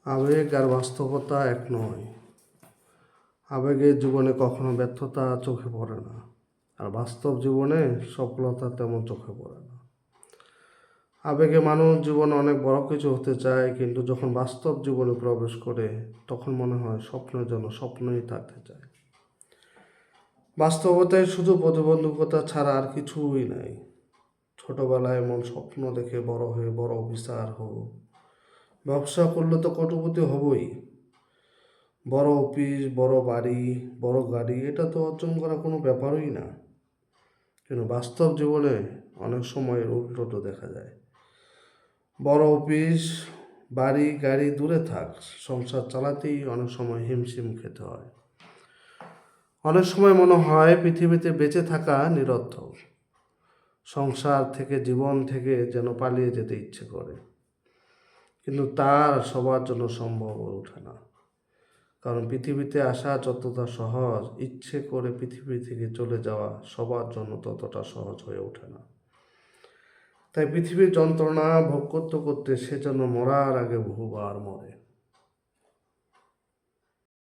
আবেগ আর বাস্তবতা এক নয়। আবেগের জীবনে কখনো ব্যর্থতা চোখে পড়ে না, আর বাস্তব জীবনে সফলতা তেমন চোখে পড়ে না। আবেগে মানুষ জীবনে অনেক বড় কিছু হতে চায়, কিন্তু যখন বাস্তব জীবনে প্রবেশ করে তখন মনে হয় স্বপ্নের জন্য স্বপ্নই থাকতে চায়। বাস্তবতায় শুধু প্রতিবন্ধকতা ছাড়া আর কিছুই নাই। ছোটবেলায় এমন স্বপ্ন দেখে বড় হয়ে বড় অফিসার হব, ব্যবসা করলে তো কোটিপতি হবই, বড় অফিস, বড় বাড়ি, বড় গাড়ি, এটা তো অর্জন করা কোনো ব্যাপারই না। কিন্তু বাস্তব জীবনে অনেক সময় উল্টোটা দেখা যায়। বড় অফিস, বাড়ি, গাড়ি দূরে থাক, সংসার চালাতেই অনেক সময় হিমশিম খেতে হয়। অনেক সময় মনে হয় পৃথিবীতে বেঁচে থাকা নিরর্থক। সংসার থেকে, জীবন থেকে যেন পালিয়ে যেতে ইচ্ছে করে, কিন্তু তার সবার জন্য সম্ভব হয়ে ওঠে না। কারণ পৃথিবীতে আসা যতটা সহজ, ইচ্ছে করে পৃথিবী থেকে চলে যাওয়া সবার জন্য ততটা সহজ হয়ে ওঠে না। তাই পৃথিবীর যন্ত্রণা ভোগ করতে করতে সে যেন মরার আগে বহুবার মরে।